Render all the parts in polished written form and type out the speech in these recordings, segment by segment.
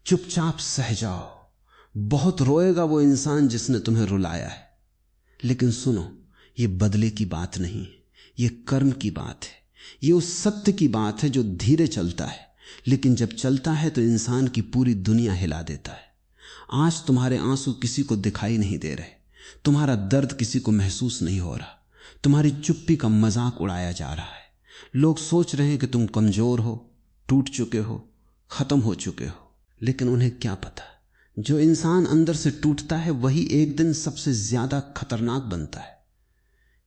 चुपचाप सह जाओ। बहुत रोएगा वो इंसान जिसने तुम्हें रुलाया है, लेकिन सुनो, ये बदले की बात नहीं, ये कर्म की बात है। ये उस सत्य की बात है जो धीरे चलता है, लेकिन जब चलता है तो इंसान की पूरी दुनिया हिला देता है। आज तुम्हारे आंसू किसी को दिखाई नहीं दे रहे, तुम्हारा दर्द किसी को महसूस नहीं हो रहा, तुम्हारी चुप्पी का मजाक उड़ाया जा रहा है। लोग सोच रहे हैं कि तुम कमजोर हो, टूट चुके हो, खत्म हो चुके हो, लेकिन उन्हें क्या पता, जो इंसान अंदर से टूटता है वही एक दिन सबसे ज्यादा खतरनाक बनता है।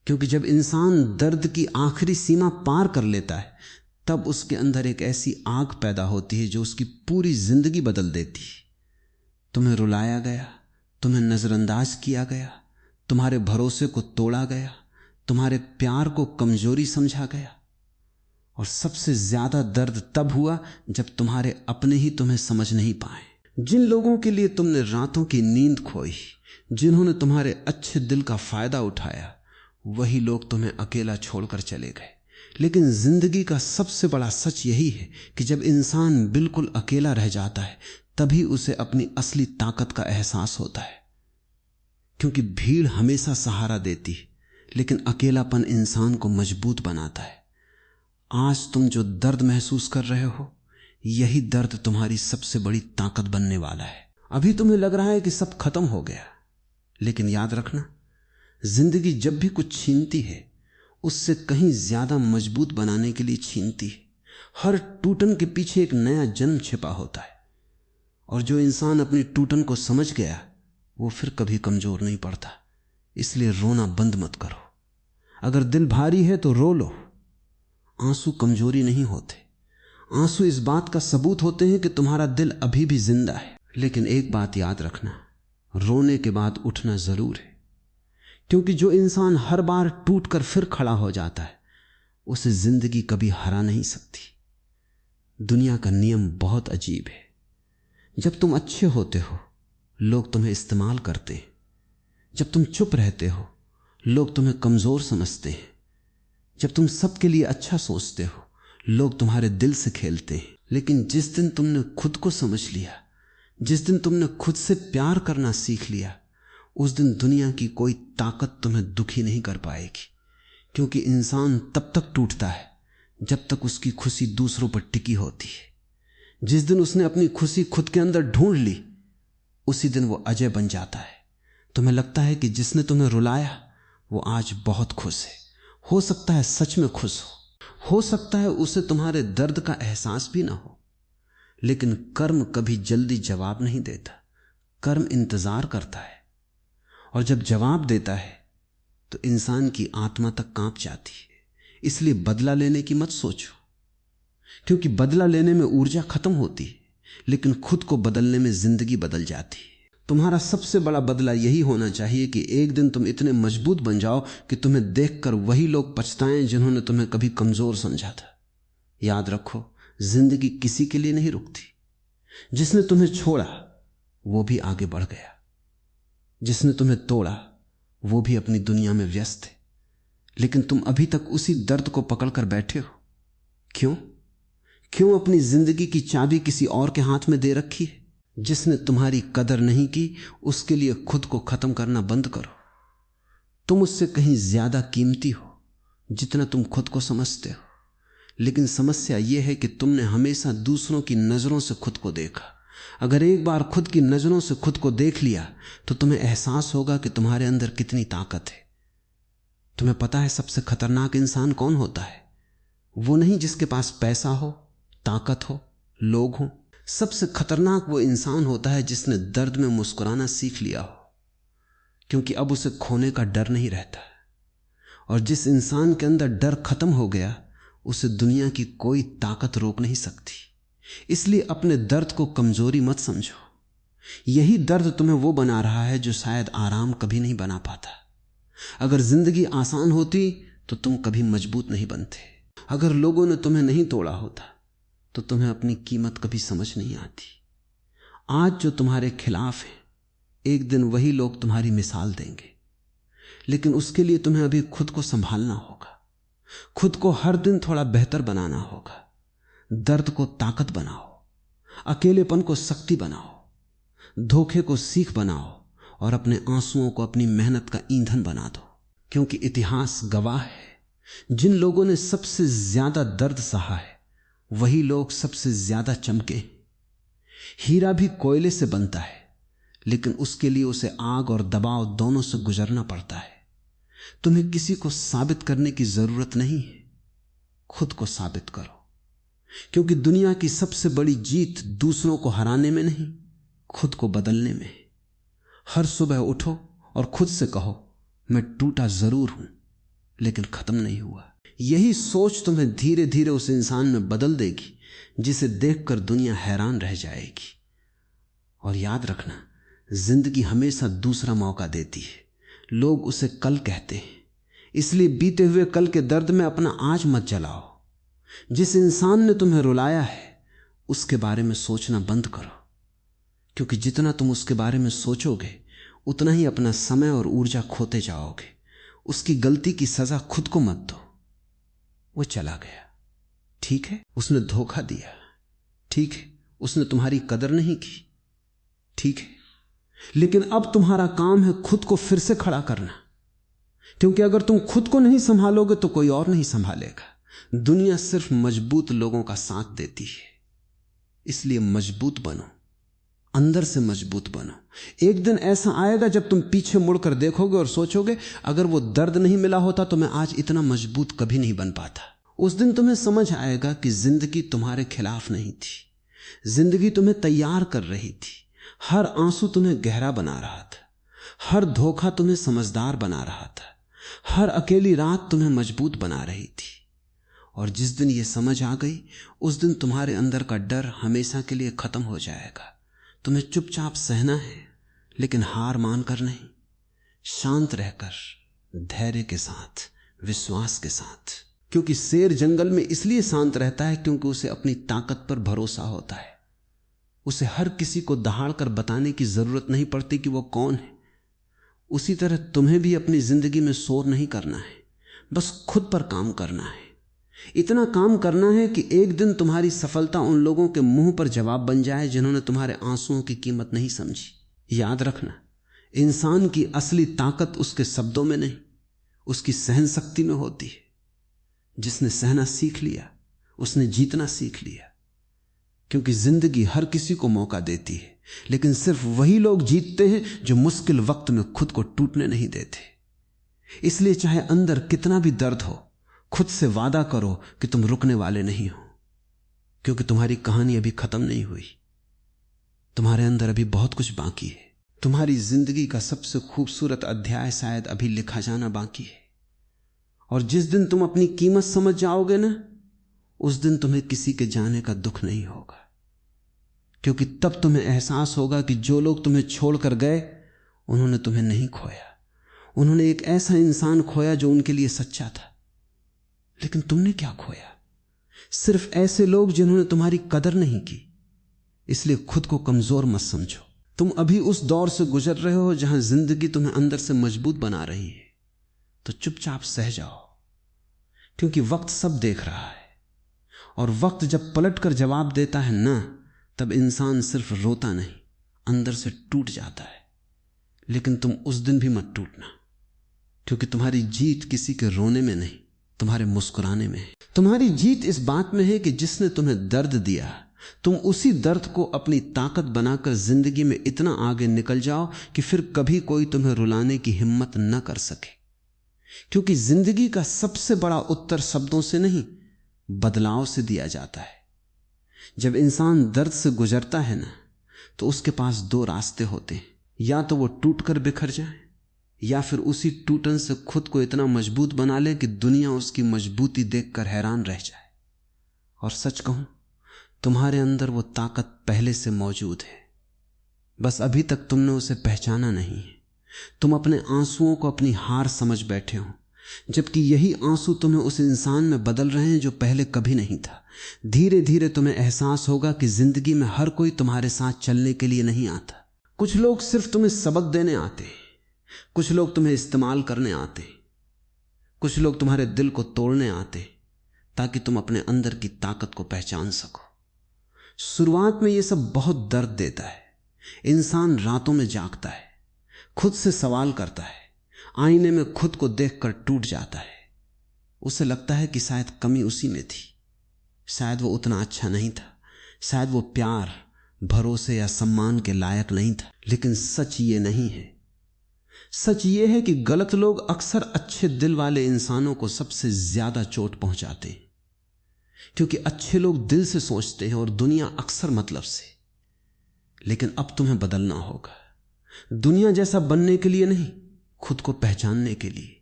क्योंकि जब इंसान दर्द की आखिरी सीमा पार कर लेता है, तब उसके अंदर एक ऐसी आग पैदा होती है जो उसकी पूरी जिंदगी बदल देती है। तुम्हें रुलाया गया, तुम्हें नजरअंदाज किया गया, तुम्हारे भरोसे को तोड़ा गया, तुम्हारे प्यार को कमजोरी समझा गया, और सबसे ज्यादा दर्द तब हुआ जब तुम्हारे अपने ही तुम्हें समझ नहीं पाए। जिन लोगों के लिए तुमने रातों की नींद खोई, जिन्होंने तुम्हारे अच्छे दिल का फायदा उठाया, वही लोग तुम्हें अकेला छोड़कर चले गए। लेकिन जिंदगी का सबसे बड़ा सच यही है कि जब इंसान बिल्कुल अकेला रह जाता है, तभी उसे अपनी असली ताकत का एहसास होता है। क्योंकि भीड़ हमेशा सहारा देती है, लेकिन अकेलापन इंसान को मजबूत बनाता है। आज तुम जो दर्द महसूस कर रहे हो, यही दर्द तुम्हारी सबसे बड़ी ताकत बनने वाला है। अभी तुम्हें लग रहा है कि सब खत्म हो गया, लेकिन याद रखना, जिंदगी जब भी कुछ छीनती है, उससे कहीं ज्यादा मजबूत बनाने के लिए छीनती है। हर टूटन के पीछे एक नया जन्म छिपा होता है, और जो इंसान अपनी टूटन को समझ गया, वो फिर कभी कमजोर नहीं पड़ता। इसलिए रोना बंद मत करो। अगर दिल भारी है तो रो लो। आंसू कमजोरी नहीं होते, आंसू इस बात का सबूत होते हैं कि तुम्हारा दिल अभी भी जिंदा है। लेकिन एक बात याद रखना, रोने के बाद उठना जरूर है। क्योंकि जो इंसान हर बार टूटकर फिर खड़ा हो जाता है, उसे जिंदगी कभी हरा नहीं सकती। दुनिया का नियम बहुत अजीब है। जब तुम अच्छे होते हो, लोग तुम्हें इस्तेमाल करते हैं। जब तुम चुप रहते हो, लोग तुम्हें कमजोर समझते हैं। जब तुम सबके लिए अच्छा सोचते हो, लोग तुम्हारे दिल से खेलते हैं। लेकिन जिस दिन तुमने खुद को समझ लिया, जिस दिन तुमने खुद से प्यार करना सीख लिया, उस दिन दुनिया की कोई ताकत तुम्हें दुखी नहीं कर पाएगी। क्योंकि इंसान तब तक टूटता है जब तक उसकी खुशी दूसरों पर टिकी होती है। जिस दिन उसने अपनी खुशी खुद के अंदर ढूंढ ली, उसी दिन वो अजय बन जाता है। तुम्हें लगता है कि जिसने तुम्हें रुलाया वो आज बहुत खुश है। हो सकता है सच में खुश हो सकता है उसे तुम्हारे दर्द का एहसास भी ना हो। लेकिन कर्म कभी जल्दी जवाब नहीं देता, कर्म इंतजार करता है, और जब जवाब देता है तो इंसान की आत्मा तक कांप जाती है। इसलिए बदला लेने की मत सोचो, क्योंकि बदला लेने में ऊर्जा खत्म होती है, लेकिन खुद को बदलने में जिंदगी बदल जाती है। तुम्हारा सबसे बड़ा बदला यही होना चाहिए कि एक दिन तुम इतने मजबूत बन जाओ कि तुम्हें देखकर वही लोग पछताएं जिन्होंने तुम्हें कभी कमजोर समझा था। याद रखो, जिंदगी किसी के लिए नहीं रुकती। जिसने तुम्हें छोड़ा वो भी आगे बढ़ गया, जिसने तुम्हें तोड़ा वो भी अपनी दुनिया में व्यस्त है। लेकिन तुम अभी तक उसी दर्द को पकड़कर बैठे हो। क्यों अपनी जिंदगी की चाबी किसी और के हाथ में दे रखी है? जिसने तुम्हारी कदर नहीं की, उसके लिए खुद को खत्म करना बंद करो। तुम उससे कहीं ज्यादा कीमती हो जितना तुम खुद को समझते हो। लेकिन समस्या यह है कि तुमने हमेशा दूसरों की नजरों से खुद को देखा। अगर एक बार खुद की नजरों से खुद को देख लिया तो तुम्हें एहसास होगा कि तुम्हारे अंदर कितनी ताकत है। तुम्हें पता है सबसे खतरनाक इंसान कौन होता है? वो नहीं जिसके पास पैसा हो, ताकत हो, लोग हो। सबसे खतरनाक वो इंसान होता है जिसने दर्द में मुस्कुराना सीख लिया हो, क्योंकि अब उसे खोने का डर नहीं रहता। और जिस इंसान के अंदर डर खत्म हो गया, उसे दुनिया की कोई ताकत रोक नहीं सकती। इसलिए अपने दर्द को कमजोरी मत समझो। यही दर्द तुम्हें वो बना रहा है जो शायद आराम कभी नहीं बना पाता। अगर जिंदगी आसान होती तो तुम कभी मजबूत नहीं बनते। अगर लोगों ने तुम्हें नहीं तोड़ा होता तो तुम्हें अपनी कीमत कभी समझ नहीं आती। आज जो तुम्हारे खिलाफ है, एक दिन वही लोग तुम्हारी मिसाल देंगे। लेकिन उसके लिए तुम्हें अभी खुद को संभालना होगा, खुद को हर दिन थोड़ा बेहतर बनाना होगा। दर्द को ताकत बनाओ। अकेलेपन को शक्ति बनाओ, धोखे को सीख बनाओ और अपने आंसुओं को अपनी मेहनत का ईंधन बना दो। क्योंकि इतिहास गवाह है, जिन लोगों ने सबसे ज्यादा दर्द सहा है वही लोग सबसे ज्यादा चमके। हीरा भी कोयले से बनता है, लेकिन उसके लिए उसे आग और दबाव दोनों से गुजरना पड़ता है। तुम्हें किसी को साबित करने की जरूरत नहीं है, खुद को साबित करो। क्योंकि दुनिया की सबसे बड़ी जीत दूसरों को हराने में नहीं, खुद को बदलने में। हर सुबह उठो और खुद से कहो, मैं टूटा जरूर हूं लेकिन खत्म नहीं हुआ। यही सोच तुम्हें धीरे धीरे उस इंसान में बदल देगी जिसे देखकर दुनिया हैरान रह जाएगी। और याद रखना, जिंदगी हमेशा दूसरा मौका देती है। लोग उसे कल कहते हैं, इसलिए बीते हुए कल के दर्द में अपना आज मत जलाओ। जिस इंसान ने तुम्हें रुलाया है उसके बारे में सोचना बंद करो, क्योंकि जितना तुम उसके बारे में सोचोगे उतना ही अपना समय और ऊर्जा खोते जाओगे। उसकी गलती की सजा खुद को मत दो। वो चला गया, ठीक है, उसने धोखा दिया, ठीक है, उसने तुम्हारी कदर नहीं की, ठीक है, लेकिन अब तुम्हारा काम है खुद को फिर से खड़ा करना। क्योंकि अगर तुम खुद को नहीं संभालोगे तो कोई और नहीं संभालेगा। दुनिया सिर्फ मजबूत लोगों का साथ देती है, इसलिए मजबूत बनो, अंदर से मजबूत बनो। एक दिन ऐसा आएगा जब तुम पीछे मुड़कर देखोगे और सोचोगे, अगर वो दर्द नहीं मिला होता तो मैं आज इतना मजबूत कभी नहीं बन पाता। उस दिन तुम्हें समझ आएगा कि जिंदगी तुम्हारे खिलाफ नहीं थी, जिंदगी तुम्हें तैयार कर रही थी। हर आंसू तुम्हें गहरा बना रहा था, हर धोखा तुम्हें समझदार बना रहा था, हर अकेली रात तुम्हें मजबूत बना रही थी। और जिस दिन ये समझ आ गई, उस दिन तुम्हारे अंदर का डर हमेशा के लिए खत्म हो जाएगा। तुम्हें चुपचाप सहना है, लेकिन हार मानकर नहीं, शांत रहकर, धैर्य के साथ, विश्वास के साथ। क्योंकि शेर जंगल में इसलिए शांत रहता है क्योंकि उसे अपनी ताकत पर भरोसा होता है। उसे हर किसी को दहाड़कर बताने की जरूरत नहीं पड़ती कि वो कौन है। उसी तरह तुम्हें भी अपनी जिंदगी में शोर नहीं करना है, बस खुद पर काम करना है। इतना काम करना है कि एक दिन तुम्हारी सफलता उन लोगों के मुंह पर जवाब बन जाए जिन्होंने तुम्हारे आंसुओं की कीमत नहीं समझी। याद रखना, इंसान की असली ताकत उसके शब्दों में नहीं, उसकी सहन शक्ति में होती है। जिसने सहना सीख लिया उसने जीतना सीख लिया। क्योंकि जिंदगी हर किसी को मौका देती है, लेकिन सिर्फ वही लोग जीतते हैं जो मुश्किल वक्त में खुद को टूटने नहीं देते। इसलिए चाहे अंदर कितना भी दर्द हो, खुद से वादा करो कि तुम रुकने वाले नहीं हो। क्योंकि तुम्हारी कहानी अभी खत्म नहीं हुई, तुम्हारे अंदर अभी बहुत कुछ बाकी है। तुम्हारी जिंदगी का सबसे खूबसूरत अध्याय शायद अभी लिखा जाना बाकी है। और जिस दिन तुम अपनी कीमत समझ जाओगे ना, उस दिन तुम्हें किसी के जाने का दुख नहीं होगा। क्योंकि तब तुम्हें एहसास होगा कि जो लोग तुम्हें छोड़कर गए उन्होंने तुम्हें नहीं खोया। उन्होंने एक ऐसा इंसान खोया जो उनके लिए सच्चा था। लेकिन तुमने क्या खोया? सिर्फ ऐसे लोग जिन्होंने तुम्हारी कदर नहीं की। इसलिए खुद को कमजोर मत समझो। तुम अभी उस दौर से गुजर रहे हो जहां जिंदगी तुम्हें अंदर से मजबूत बना रही है, तो चुपचाप सह जाओ। क्योंकि वक्त सब देख रहा है, और वक्त जब पलट कर जवाब देता है ना, तब इंसान सिर्फ रोता नहीं, अंदर से टूट जाता है। लेकिन तुम उस दिन भी मत टूटना, क्योंकि तुम्हारी जीत किसी के रोने में नहीं, तुम्हारे मुस्कुराने में है। तुम्हारी जीत इस बात में है कि जिसने तुम्हें दर्द दिया, तुम उसी दर्द को अपनी ताकत बनाकर जिंदगी में इतना आगे निकल जाओ कि फिर कभी कोई तुम्हें रुलाने की हिम्मत न कर सके। क्योंकि जिंदगी का सबसे बड़ा उत्तर शब्दों से नहीं, बदलाव से दिया जाता है। जब इंसान दर्द से गुजरता है ना, तो उसके पास दो रास्ते होते हैं। या तो वो टूटकर बिखर जाए, या फिर उसी टूटन से खुद को इतना मजबूत बना ले कि दुनिया उसकी मजबूती देखकर हैरान रह जाए। और सच कहूं, तुम्हारे अंदर वो ताकत पहले से मौजूद है, बस अभी तक तुमने उसे पहचाना नहीं है। तुम अपने आंसुओं को अपनी हार समझ बैठे हो, जबकि यही आंसू तुम्हें उस इंसान में बदल रहे हैं जो पहले कभी नहीं था। धीरे धीरे तुम्हें एहसास होगा कि जिंदगी में हर कोई तुम्हारे साथ चलने के लिए नहीं आता। कुछ लोग सिर्फ तुम्हें सबक देने आते, कुछ लोग तुम्हें इस्तेमाल करने आते, कुछ लोग तुम्हारे दिल को तोड़ने आते, ताकि तुम अपने अंदर की ताकत को पहचान सको। शुरुआत में ये सब बहुत दर्द देता है। इंसान रातों में जागता है, खुद से सवाल करता है, आईने में खुद को देखकर टूट जाता है। उसे लगता है कि शायद कमी उसी में थी, शायद वो उतना अच्छा नहीं था, शायद वो प्यार, भरोसे या सम्मान के लायक नहीं था। लेकिन सच ये नहीं है। सच ये है कि गलत लोग अक्सर अच्छे दिल वाले इंसानों को सबसे ज्यादा चोट पहुंचाते हैं, क्योंकि अच्छे लोग दिल से सोचते हैं और दुनिया अक्सर मतलब से। लेकिन अब तुम्हें बदलना होगा, दुनिया जैसा बनने के लिए नहीं, खुद को पहचानने के लिए।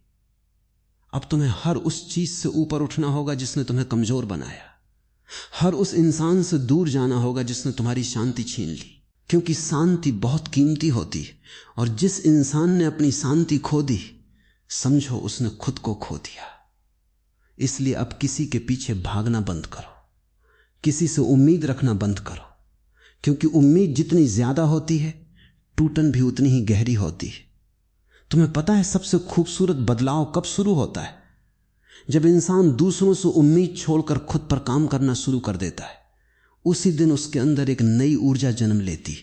अब तुम्हें हर उस चीज से ऊपर उठना होगा जिसने तुम्हें कमजोर बनाया, हर उस इंसान से दूर जाना होगा जिसने तुम्हारी शांति छीन ली, क्योंकि शांति बहुत कीमती होती है। और जिस इंसान ने अपनी शांति खो दी, समझो उसने खुद को खो दिया। इसलिए अब किसी के पीछे भागना बंद करो, किसी से उम्मीद रखना बंद करो, क्योंकि उम्मीद जितनी ज्यादा होती है, टूटन भी उतनी ही गहरी होती है। तुम्हें पता है सबसे खूबसूरत बदलाव कब शुरू होता है? जब इंसान दूसरों से उम्मीद छोड़कर खुद पर काम करना शुरू कर देता है। उसी दिन उसके अंदर एक नई ऊर्जा जन्म लेती।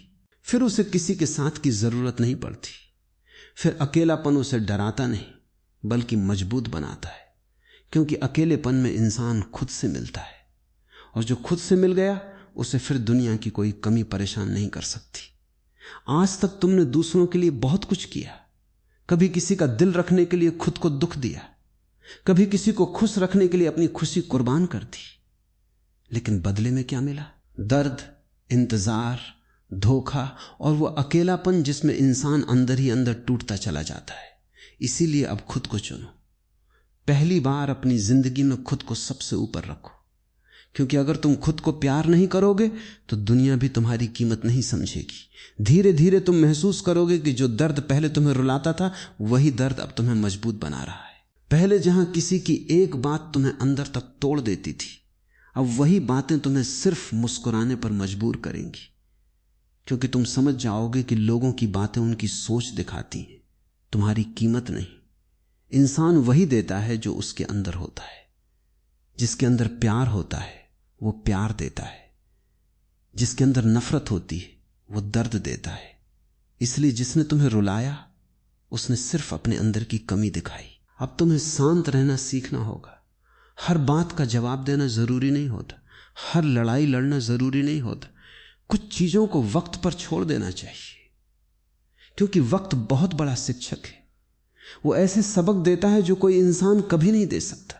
फिर उसे किसी के साथ की जरूरत नहीं पड़ती। फिर अकेलापन उसे डराता नहीं, बल्कि मजबूत बनाता है, क्योंकि अकेलेपन में इंसान खुद से मिलता है, और जो खुद से मिल गया उसे फिर दुनिया की कोई कमी परेशान नहीं कर सकती। आज तक तुमने दूसरों के लिए बहुत कुछ किया, कभी किसी का दिल रखने के लिए खुद को दुख दिया, कभी किसी को खुश रखने के लिए अपनी खुशी कुर्बान कर दी, लेकिन बदले में क्या मिला? दर्द, इंतजार, धोखा और वो अकेलापन जिसमें इंसान अंदर ही अंदर टूटता चला जाता है। इसीलिए अब खुद को चुनो। पहली बार अपनी जिंदगी में खुद को सबसे ऊपर रखो, क्योंकि अगर तुम खुद को प्यार नहीं करोगे तो दुनिया भी तुम्हारी कीमत नहीं समझेगी। धीरे धीरे तुम महसूस करोगे कि जो दर्द पहले तुम्हें रुलाता था, वही दर्द अब तुम्हें मजबूत बना रहा है। पहले जहां किसी की एक बात तुम्हें अंदर तक तोड़ देती थी, अब वही बातें तुम्हें सिर्फ मुस्कुराने पर मजबूर करेंगी, क्योंकि तुम समझ जाओगे कि लोगों की बातें उनकी सोच दिखाती हैं, तुम्हारी कीमत नहीं। इंसान वही देता है जो उसके अंदर होता है। जिसके अंदर प्यार होता है वो प्यार देता है, जिसके अंदर नफरत होती है वो दर्द देता है। इसलिए जिसने तुम्हें रुलाया उसने सिर्फ अपने अंदर की कमी दिखाई। अब तुम्हें शांत रहना सीखना होगा। हर बात का जवाब देना जरूरी नहीं होता, हर लड़ाई लड़ना जरूरी नहीं होता। कुछ चीजों को वक्त पर छोड़ देना चाहिए, क्योंकि वक्त बहुत बड़ा शिक्षक है। वो ऐसे सबक देता है जो कोई इंसान कभी नहीं दे सकता।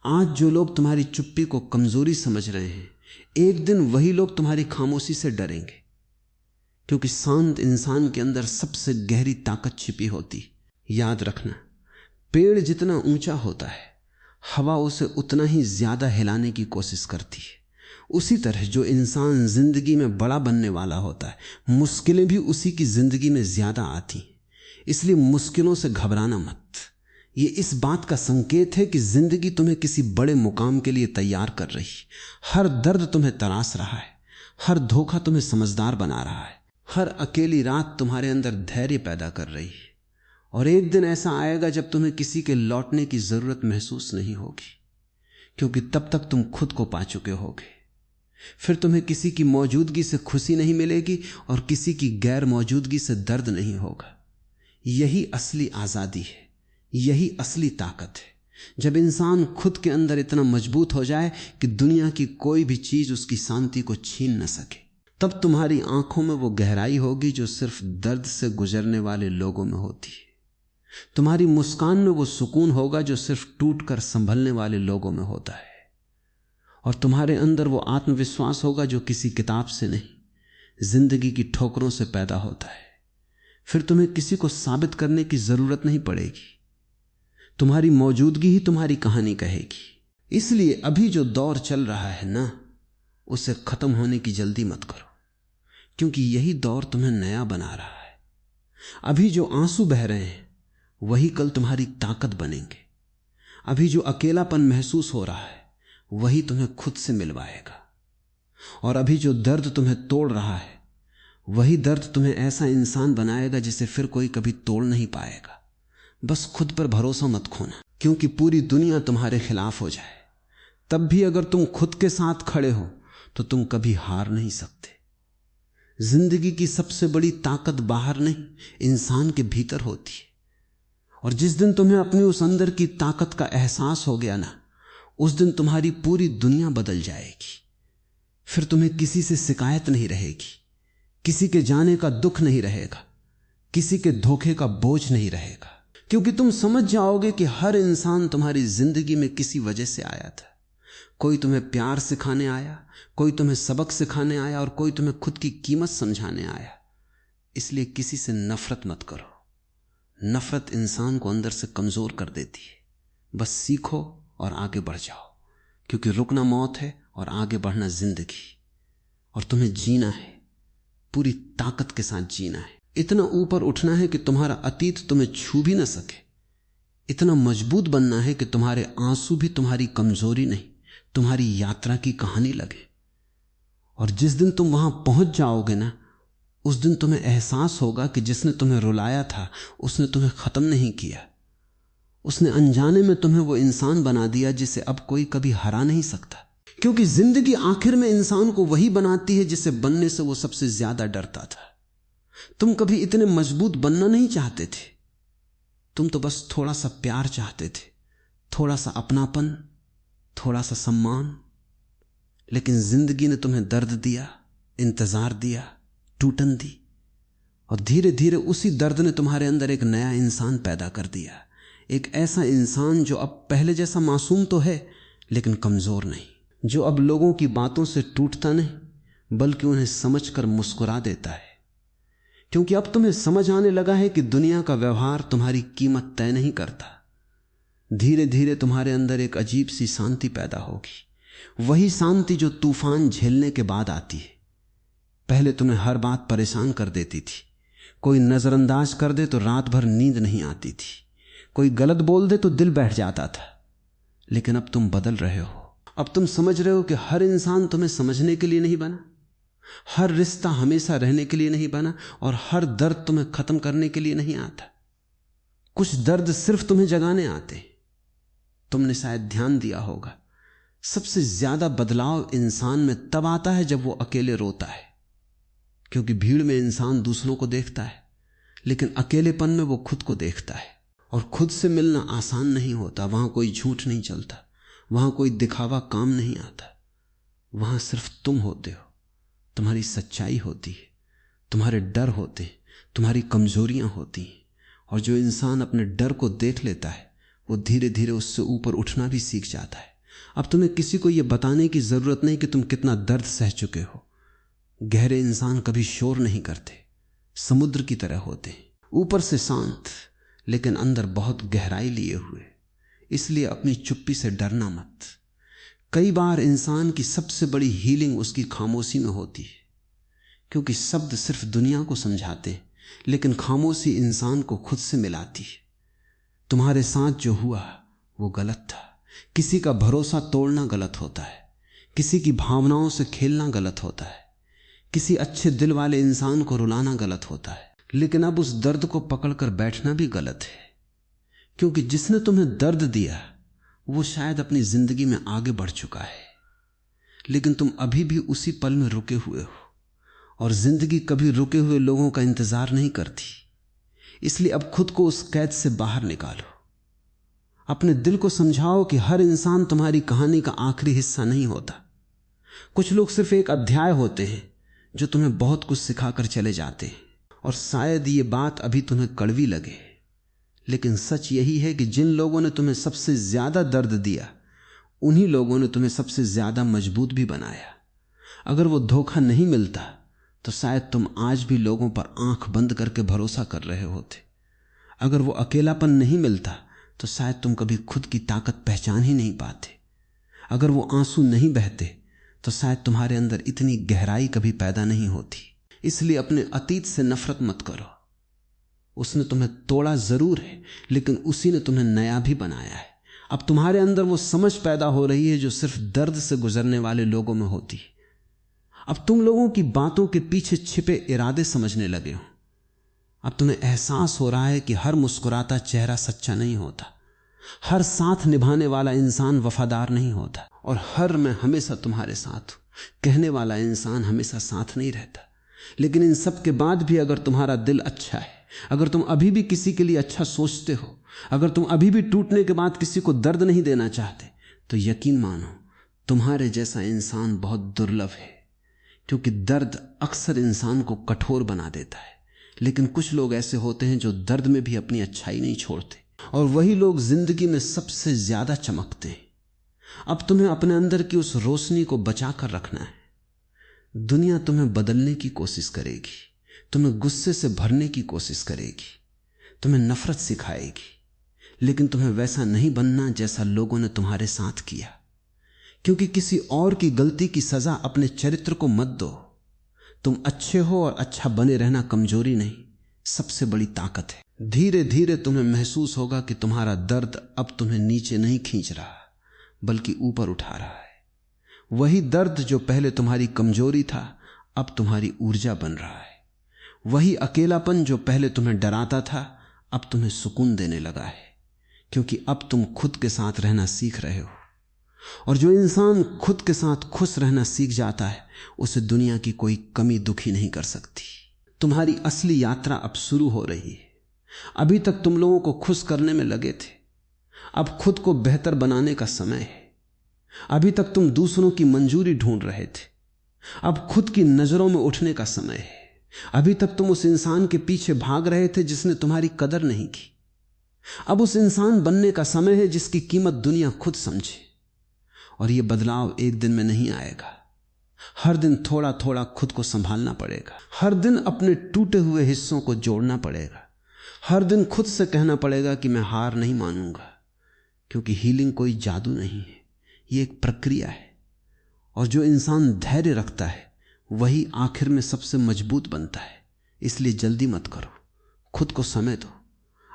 आज जो लोग तुम्हारी चुप्पी को कमजोरी समझ रहे हैं, एक दिन वही लोग तुम्हारी खामोशी से डरेंगे, क्योंकि शांत इंसान के अंदर सबसे गहरी ताकत छिपी होती। याद रखना, पेड़ जितना ऊंचा होता है, हवा उसे उतना ही ज्यादा हिलाने की कोशिश करती है। उसी तरह जो इंसान जिंदगी में बड़ा बनने वाला होता है, मुश्किलें भी उसी की जिंदगी में ज्यादा आती हैं। इसलिए मुश्किलों से घबराना मत। ये इस बात का संकेत है कि जिंदगी तुम्हें किसी बड़े मुकाम के लिए तैयार कर रही। हर दर्द तुम्हें तराश रहा है, हर धोखा तुम्हें समझदार बना रहा है, हर अकेली रात तुम्हारे अंदर धैर्य पैदा कर रही है। और एक दिन ऐसा आएगा जब तुम्हें किसी के लौटने की जरूरत महसूस नहीं होगी, क्योंकि तब तक तुम खुद को पा चुके होगे। फिर तुम्हें किसी की मौजूदगी से खुशी नहीं मिलेगी और किसी की गैर मौजूदगी से दर्द नहीं होगा। यही असली आजादी है, यही असली ताकत है। जब इंसान खुद के अंदर इतना मजबूत हो जाए कि दुनिया की कोई भी चीज उसकी शांति को छीन न सके, तब तुम्हारी आंखों में वो गहराई होगी जो सिर्फ दर्द से गुजरने वाले लोगों में होती है। तुम्हारी मुस्कान में वो सुकून होगा जो सिर्फ टूटकर संभलने वाले लोगों में होता है। और तुम्हारे अंदर वो आत्मविश्वास होगा जो किसी किताब से नहीं, जिंदगी की ठोकरों से पैदा होता है। फिर तुम्हें किसी को साबित करने की जरूरत नहीं पड़ेगी, तुम्हारी मौजूदगी ही तुम्हारी कहानी कहेगी। इसलिए अभी जो दौर चल रहा है ना, उसे खत्म होने की जल्दी मत करो, क्योंकि यही दौर तुम्हें नया बना रहा है। अभी जो आंसू बह रहे हैं वही कल तुम्हारी ताकत बनेंगे। अभी जो अकेलापन महसूस हो रहा है वही तुम्हें खुद से मिलवाएगा। और अभी जो दर्द तुम्हें तोड़ रहा है वही दर्द तुम्हें ऐसा इंसान बनाएगा जिसे फिर कोई कभी तोड़ नहीं पाएगा। बस खुद पर भरोसा मत खोना, क्योंकि पूरी दुनिया तुम्हारे खिलाफ हो जाए, तब भी अगर तुम खुद के साथ खड़े हो तो तुम कभी हार नहीं सकते। जिंदगी की सबसे बड़ी ताकत बाहर नहीं, इंसान के भीतर होती है। और जिस दिन तुम्हें अपनी उस अंदर की ताकत का एहसास हो गया ना, उस दिन तुम्हारी पूरी दुनिया बदल जाएगी। फिर तुम्हें किसी से शिकायत नहीं रहेगी, किसी के जाने का दुख नहीं रहेगा, किसी के धोखे का बोझ नहीं रहेगा, क्योंकि तुम समझ जाओगे कि हर इंसान तुम्हारी जिंदगी में किसी वजह से आया था। कोई तुम्हें प्यार सिखाने आया, कोई तुम्हें सबक सिखाने आया, और कोई तुम्हें खुद की कीमत समझाने आया। इसलिए किसी से नफरत मत करो। नफरत इंसान को अंदर से कमजोर कर देती है। बस सीखो और आगे बढ़ जाओ, क्योंकि रुकना मौत है और आगे बढ़ना जिंदगी। और तुम्हें जीना है, पूरी ताकत के साथ जीना है। इतना ऊपर उठना है कि तुम्हारा अतीत तुम्हें छू भी ना सके। इतना मजबूत बनना है कि तुम्हारे आंसू भी तुम्हारी कमजोरी नहीं, तुम्हारी यात्रा की कहानी लगे। और जिस दिन तुम वहां पहुंच जाओगे ना, उस दिन तुम्हें एहसास होगा कि जिसने तुम्हें रुलाया था उसने तुम्हें खत्म नहीं किया। उसने अनजाने में तुम्हें वो इंसान बना दिया जिसे अब कोई कभी हरा नहीं सकता। क्योंकि जिंदगी आखिर में इंसान को वही बनाती है जिसे बनने से वो सबसे ज्यादा डरता था। तुम कभी इतने मजबूत बनना नहीं चाहते थे, तुम तो बस थोड़ा सा प्यार चाहते थे, थोड़ा सा अपनापन, थोड़ा सा सम्मान। लेकिन जिंदगी ने तुम्हें दर्द दिया, इंतजार दिया, टूटन दी, और धीरे धीरे उसी दर्द ने तुम्हारे अंदर एक नया इंसान पैदा कर दिया। एक ऐसा इंसान जो अब पहले जैसा मासूम तो है लेकिन कमजोर नहीं, जो अब लोगों की बातों से टूटता नहीं बल्कि उन्हें समझकर मुस्कुरा देता है। क्योंकि अब तुम्हें समझ आने लगा है कि दुनिया का व्यवहार तुम्हारी कीमत तय नहीं करता। धीरे धीरे तुम्हारे अंदर एक अजीब सी शांति पैदा होगी, वही शांति जो तूफान झेलने के बाद आती है। पहले तुम्हें हर बात परेशान कर देती थी। कोई नजरअंदाज कर दे तो रात भर नींद नहीं आती थी, कोई गलत बोल दे तो दिल बैठ जाता था। लेकिन अब तुम बदल रहे हो। अब तुम समझ रहे हो कि हर इंसान तुम्हें समझने के लिए नहीं बना, हर रिश्ता हमेशा रहने के लिए नहीं बना, और हर दर्द तुम्हें खत्म करने के लिए नहीं आता। कुछ दर्द सिर्फ तुम्हें जगाने आते। तुमने शायद ध्यान दिया होगा, सबसे ज्यादा बदलाव इंसान में तब आता है जब वो अकेले रोता है। क्योंकि भीड़ में इंसान दूसरों को देखता है, लेकिन अकेलेपन में वो खुद को देखता है। और खुद से मिलना आसान नहीं होता। वहां कोई झूठ नहीं चलता, वहां कोई दिखावा काम नहीं आता। वहां सिर्फ तुम होते हो, तुम्हारी सच्चाई होती है, तुम्हारे डर होते हैं, तुम्हारी कमजोरियां होती हैं। और जो इंसान अपने डर को देख लेता है वो धीरे धीरे उससे ऊपर उठना भी सीख जाता है। अब तुम्हें किसी को यह बताने की जरूरत नहीं कि तुम कितना दर्द सह चुके हो। गहरे इंसान कभी शोर नहीं करते, समुद्र की तरह होते हैं, ऊपर से शांत लेकिन अंदर बहुत गहराई लिए हुए। इसलिए अपनी चुप्पी से डरना मत। कई बार इंसान की सबसे बड़ी हीलिंग उसकी खामोशी में होती है, क्योंकि शब्द सिर्फ दुनिया को समझाते हैं, लेकिन खामोशी इंसान को खुद से मिलाती है। तुम्हारे साथ जो हुआ वो गलत था। किसी का भरोसा तोड़ना गलत होता है, किसी की भावनाओं से खेलना गलत होता है, किसी अच्छे दिल वाले इंसान को रुलाना गलत होता है। लेकिन अब उस दर्द को पकड़कर बैठना भी गलत है, क्योंकि जिसने तुम्हें दर्द दिया वो शायद अपनी जिंदगी में आगे बढ़ चुका है, लेकिन तुम अभी भी उसी पल में रुके हुए हो। और जिंदगी कभी रुके हुए लोगों का इंतजार नहीं करती। इसलिए अब खुद को उस कैद से बाहर निकालो। अपने दिल को समझाओ कि हर इंसान तुम्हारी कहानी का आखिरी हिस्सा नहीं होता। कुछ लोग सिर्फ एक अध्याय होते हैं जो तुम्हें बहुत कुछ सिखाकर चले जाते हैं। और शायद ये बात अभी तुम्हें कड़वी लगे, लेकिन सच यही है कि जिन लोगों ने तुम्हें सबसे ज्यादा दर्द दिया उन्हीं लोगों ने तुम्हें सबसे ज्यादा मजबूत भी बनाया। अगर वो धोखा नहीं मिलता तो शायद तुम आज भी लोगों पर आंख बंद करके भरोसा कर रहे होते। अगर वो अकेलापन नहीं मिलता तो शायद तुम कभी खुद की ताकत पहचान ही नहीं पाते। अगर वो आंसू नहीं बहते तो शायद तुम्हारे अंदर इतनी गहराई कभी पैदा नहीं होती। इसलिए अपने अतीत से नफरत मत करो। उसने तुम्हें तोड़ा जरूर है, लेकिन उसी ने तुम्हें नया भी बनाया है। अब तुम्हारे अंदर वो समझ पैदा हो रही है जो सिर्फ दर्द से गुजरने वाले लोगों में होती है। अब तुम लोगों की बातों के पीछे छिपे इरादे समझने लगे हो। अब तुम्हें एहसास हो रहा है कि हर मुस्कुराता चेहरा सच्चा नहीं होता, हर साथ निभाने वाला इंसान वफादार नहीं होता, और हर मैं हमेशा तुम्हारे साथ हूं कहने वाला इंसान हमेशा साथ नहीं रहता। लेकिन इन सब के बाद भी अगर तुम्हारा दिल अच्छा है, अगर तुम अभी भी किसी के लिए अच्छा सोचते हो, अगर तुम अभी भी टूटने के बाद किसी को दर्द नहीं देना चाहते, तो यकीन मानो तुम्हारे जैसा इंसान बहुत दुर्लभ है। क्योंकि दर्द अक्सर इंसान को कठोर बना देता है, लेकिन कुछ लोग ऐसे होते हैं जो दर्द में भी अपनी अच्छाई नहीं छोड़ते, और वही लोग जिंदगी में सबसे ज्यादा चमकते हैं। अब तुम्हें अपने अंदर की उस रोशनी को बचा कर रखना है। दुनिया तुम्हें बदलने की कोशिश करेगी, तुम्हें गुस्से से भरने की कोशिश करेगी, तुम्हें नफरत सिखाएगी, लेकिन तुम्हें वैसा नहीं बनना जैसा लोगों ने तुम्हारे साथ किया। क्योंकि किसी और की गलती की सजा अपने चरित्र को मत दो। तुम अच्छे हो और अच्छा बने रहना कमजोरी नहीं, सबसे बड़ी ताकत है। धीरे धीरे तुम्हें महसूस होगा कि तुम्हारा दर्द अब तुम्हें नीचे नहीं खींच रहा, बल्कि ऊपर उठा रहा है। वही दर्द जो पहले तुम्हारी कमजोरी था, अब तुम्हारी ऊर्जा बन रहा है। वही अकेलापन जो पहले तुम्हें डराता था, अब तुम्हें सुकून देने लगा है। क्योंकि अब तुम खुद के साथ रहना सीख रहे हो, और जो इंसान खुद के साथ खुश रहना सीख जाता है, उसे दुनिया की कोई कमी दुखी नहीं कर सकती। तुम्हारी असली यात्रा अब शुरू हो रही है। अभी तक तुम लोगों को खुश करने में लगे थे, अब खुद को बेहतर बनाने का समय है। अभी तक तुम दूसरों की मंजूरी ढूंढ रहे थे, अब खुद की नजरों में उठने का समय है। अभी तक तुम उस इंसान के पीछे भाग रहे थे जिसने तुम्हारी कदर नहीं की, अब उस इंसान बनने का समय है जिसकी कीमत दुनिया खुद समझे। और यह बदलाव एक दिन में नहीं आएगा। हर दिन थोड़ा थोड़ा खुद को संभालना पड़ेगा, हर दिन अपने टूटे हुए हिस्सों को जोड़ना पड़ेगा, हर दिन खुद से कहना पड़ेगा कि मैं हार नहीं मानूंगा। क्योंकि हीलिंग कोई जादू नहीं है, ये एक प्रक्रिया है। और जो इंसान धैर्य रखता है वही आखिर में सबसे मजबूत बनता है। इसलिए जल्दी मत करो, खुद को समय दो,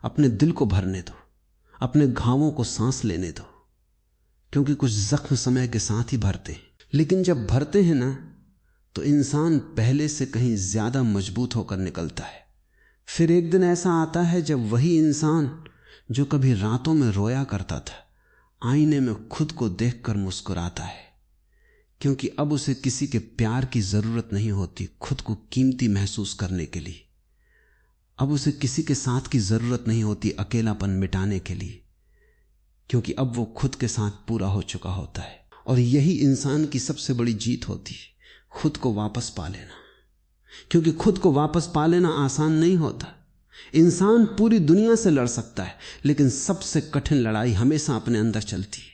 अपने दिल को भरने दो, अपने घावों को सांस लेने दो। क्योंकि कुछ जख्म समय के साथ ही भरते हैं, लेकिन जब भरते हैं ना, तो इंसान पहले से कहीं ज्यादा मजबूत होकर निकलता है। फिर एक दिन ऐसा आता है जब वही इंसान जो कभी रातों में रोया करता था, आईने में खुद को देखकर मुस्कुराता है। क्योंकि अब उसे किसी के प्यार की जरूरत नहीं होती खुद को कीमती महसूस करने के लिए। अब उसे किसी के साथ की जरूरत नहीं होती अकेलापन मिटाने के लिए, क्योंकि अब वो खुद के साथ पूरा हो चुका होता है। और यही इंसान की सबसे बड़ी जीत होती है, खुद को वापस पा लेना। क्योंकि खुद को वापस पा लेना आसान नहीं होता। इंसान पूरी दुनिया से लड़ सकता है, लेकिन सबसे कठिन लड़ाई हमेशा अपने अंदर चलती है।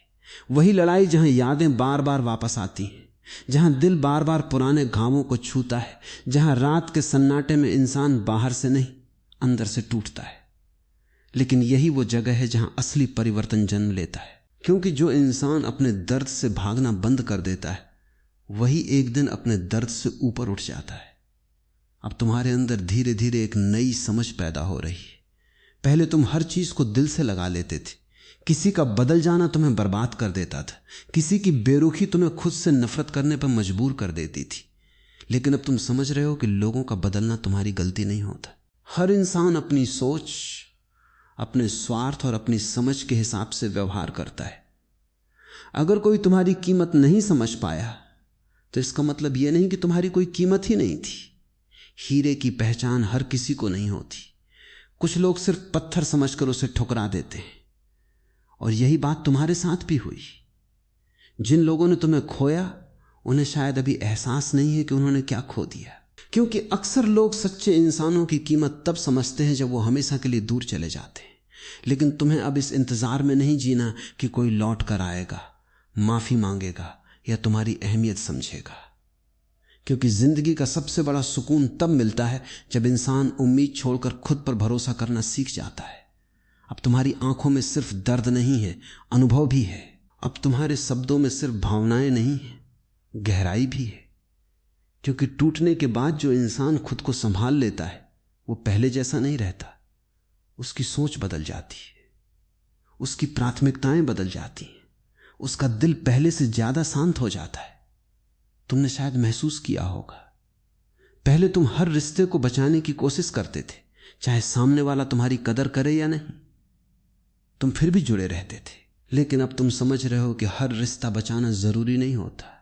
वही लड़ाई जहां यादें बार बार वापस आती हैं, जहां दिल बार बार पुराने घावों को छूता है, जहां रात के सन्नाटे में इंसान बाहर से नहीं अंदर से टूटता है। लेकिन यही वो जगह है जहां असली परिवर्तन जन्म लेता है। क्योंकि जो इंसान अपने दर्द से भागना बंद कर देता है, वही एक दिन अपने दर्द से ऊपर उठ जाता है। अब तुम्हारे अंदर धीरे धीरे एक नई समझ पैदा हो रही है। पहले तुम हर चीज को दिल से लगा लेते थे। किसी का बदल जाना तुम्हें बर्बाद कर देता था, किसी की बेरुखी तुम्हें खुद से नफरत करने पर मजबूर कर देती थी। लेकिन अब तुम समझ रहे हो कि लोगों का बदलना तुम्हारी गलती नहीं होता। हर इंसान अपनी सोच, अपने स्वार्थ और अपनी समझ के हिसाब से व्यवहार करता है। अगर कोई तुम्हारी कीमत नहीं समझ पाया, तो इसका मतलब यह नहीं कि तुम्हारी कोई कीमत ही नहीं थी। हीरे की पहचान हर किसी को नहीं होती। कुछ लोग सिर्फ पत्थर समझकर उसे ठुकरा देते हैं, और यही बात तुम्हारे साथ भी हुई। जिन लोगों ने तुम्हें खोया, उन्हें शायद अभी एहसास नहीं है कि उन्होंने क्या खो दिया। क्योंकि अक्सर लोग सच्चे इंसानों की कीमत तब समझते हैं जब वो हमेशा के लिए दूर चले जाते हैं। लेकिन तुम्हें अब इस इंतजार में नहीं जीना कि कोई लौट कर आएगा, माफी मांगेगा या तुम्हारी अहमियत समझेगा। क्योंकि जिंदगी का सबसे बड़ा सुकून तब मिलता है जब इंसान उम्मीद छोड़कर खुद पर भरोसा करना सीख जाता है। अब तुम्हारी आंखों में सिर्फ दर्द नहीं है, अनुभव भी है। अब तुम्हारे शब्दों में सिर्फ भावनाएं नहीं है, गहराई भी है। क्योंकि टूटने के बाद जो इंसान खुद को संभाल लेता है, वो पहले जैसा नहीं रहता। उसकी सोच बदल जाती है, उसकी प्राथमिकताएं बदल जाती हैं, उसका दिल पहले से ज्यादा शांत हो जाता है। तुमने शायद महसूस किया होगा, पहले तुम हर रिश्ते को बचाने की कोशिश करते थे, चाहे सामने वाला तुम्हारी कदर करे या नहीं। तुम फिर भी जुड़े रहते थे। लेकिन अब तुम समझ रहे हो कि हर रिश्ता बचाना जरूरी नहीं होता।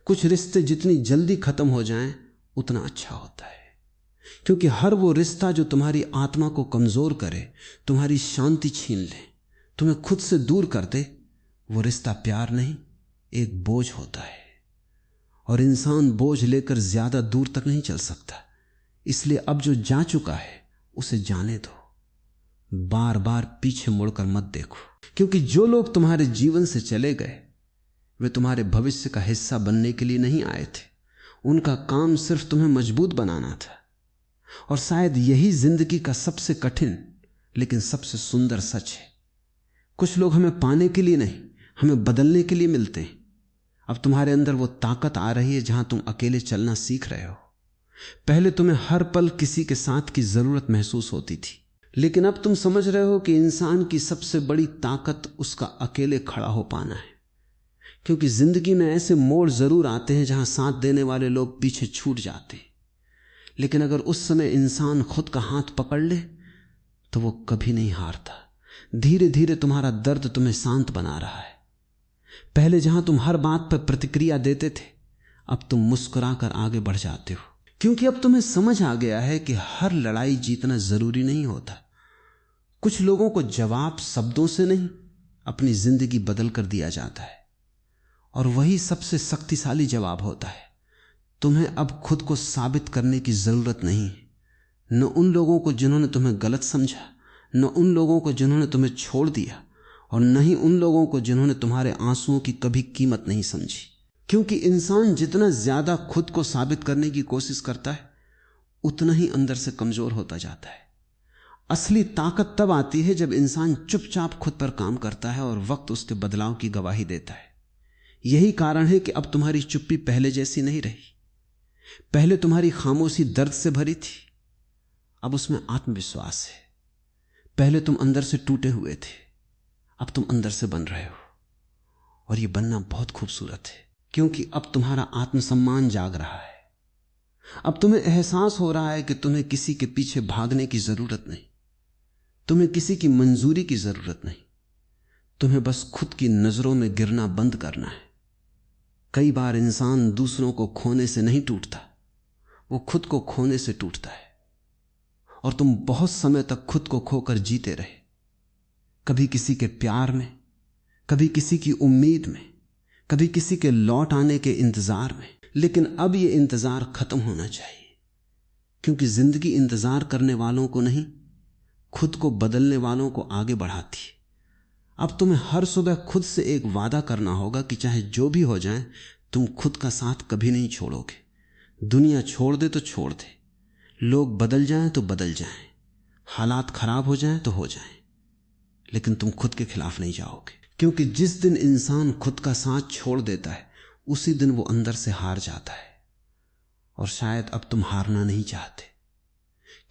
कुछ रिश्ते जितनी जल्दी खत्म हो जाएं उतना अच्छा होता है, क्योंकि हर वो रिश्ता जो तुम्हारी आत्मा को कमजोर करे, तुम्हारी शांति छीन ले, तुम्हें खुद से दूर कर दे, वो रिश्ता प्यार नहीं, एक बोझ होता है। और इंसान बोझ लेकर ज्यादा दूर तक नहीं चल सकता। इसलिए अब जो जा चुका है उसे जाने दो, बार बार पीछे मुड़कर मत देखो, क्योंकि जो लोग तुम्हारे जीवन से चले गए वे तुम्हारे भविष्य का हिस्सा बनने के लिए नहीं आए थे। उनका काम सिर्फ तुम्हें मजबूत बनाना था। और शायद यही जिंदगी का सबसे कठिन लेकिन सबसे सुंदर सच है। कुछ लोग हमें पाने के लिए नहीं, हमें बदलने के लिए मिलते हैं। अब तुम्हारे अंदर वो ताकत आ रही है जहां तुम अकेले चलना सीख रहे हो। पहले तुम्हें हर पल किसी के साथ की जरूरत महसूस होती थी, लेकिन अब तुम समझ रहे हो कि इंसान की सबसे बड़ी ताकत उसका अकेले खड़ा हो पाना है। क्योंकि जिंदगी में ऐसे मोड़ जरूर आते हैं जहां साथ देने वाले लोग पीछे छूट जाते हैं, लेकिन अगर उस समय इंसान खुद का हाथ पकड़ ले तो वो कभी नहीं हारता। धीरे धीरे तुम्हारा दर्द तुम्हें शांत बना रहा है। पहले जहां तुम हर बात पर प्रतिक्रिया देते थे, अब तुम मुस्कुराकर आगे बढ़ जाते हो, क्योंकि अब तुम्हें समझ आ गया है कि हर लड़ाई जीतना जरूरी नहीं होता। कुछ लोगों को जवाब शब्दों से नहीं, अपनी जिंदगी बदल कर दिया जाता है, और वही सबसे शक्तिशाली जवाब होता है। तुम्हें अब खुद को साबित करने की जरूरत नहीं, न उन लोगों को जिन्होंने तुम्हें गलत समझा, न उन लोगों को जिन्होंने तुम्हें छोड़ दिया, और न ही उन लोगों को जिन्होंने तुम्हारे आंसुओं की कभी कीमत नहीं समझी। क्योंकि इंसान जितना ज्यादा खुद को साबित करने की कोशिश करता है उतना ही अंदर से कमजोर होता जाता है। असली ताकत तब आती है जब इंसान चुपचाप खुद पर काम करता है और वक्त उसके बदलाव की गवाही देता है। यही कारण है कि अब तुम्हारी चुप्पी पहले जैसी नहीं रही। पहले तुम्हारी खामोशी दर्द से भरी थी, अब उसमें आत्मविश्वास है। पहले तुम अंदर से टूटे हुए थे, अब तुम अंदर से बन रहे हो, और यह बनना बहुत खूबसूरत है, क्योंकि अब तुम्हारा आत्मसम्मान जाग रहा है। अब तुम्हें एहसास हो रहा है कि तुम्हें किसी के पीछे भागने की जरूरत नहीं, तुम्हें किसी की मंजूरी की जरूरत नहीं, तुम्हें बस खुद की नजरों में गिरना बंद करना है। कई बार इंसान दूसरों को खोने से नहीं टूटता, वो खुद को खोने से टूटता है। और तुम बहुत समय तक खुद को खोकर जीते रहे, कभी किसी के प्यार में, कभी किसी की उम्मीद में, कभी किसी के लौट आने के इंतजार में। लेकिन अब यह इंतजार खत्म होना चाहिए, क्योंकि जिंदगी इंतजार करने वालों को नहीं, खुद को बदलने वालों को आगे बढ़ाती है। अब तुम्हें हर सुबह खुद से एक वादा करना होगा कि चाहे जो भी हो जाए तुम खुद का साथ कभी नहीं छोड़ोगे। दुनिया छोड़ दे तो छोड़ दे, लोग बदल जाएं तो बदल जाएं, हालात खराब हो जाएं तो हो जाएं, लेकिन तुम खुद के खिलाफ नहीं जाओगे। क्योंकि जिस दिन इंसान खुद का साथ छोड़ देता है उसी दिन वो अंदर से हार जाता है। और शायद अब तुम हारना नहीं चाहते,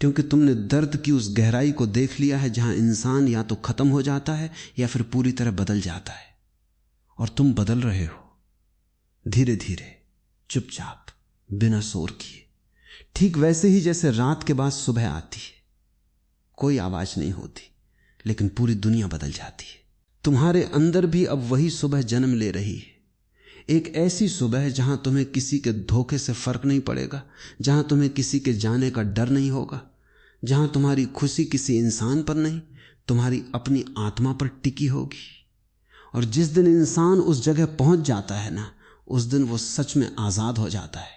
क्योंकि तुमने दर्द की उस गहराई को देख लिया है जहां इंसान या तो खत्म हो जाता है या फिर पूरी तरह बदल जाता है। और तुम बदल रहे हो, धीरे धीरे, चुपचाप, बिना शोर किए, ठीक वैसे ही जैसे रात के बाद सुबह आती है, कोई आवाज नहीं होती, लेकिन पूरी दुनिया बदल जाती है। तुम्हारे अंदर भी अब वही सुबह जन्म ले रही है, एक ऐसी सुबह जहां तुम्हें किसी के धोखे से फर्क नहीं पड़ेगा, जहां तुम्हें किसी के जाने का डर नहीं होगा, जहां तुम्हारी खुशी किसी इंसान पर नहीं, तुम्हारी अपनी आत्मा पर टिकी होगी। और जिस दिन इंसान उस जगह पहुंच जाता है ना, उस दिन वो सच में आजाद हो जाता है।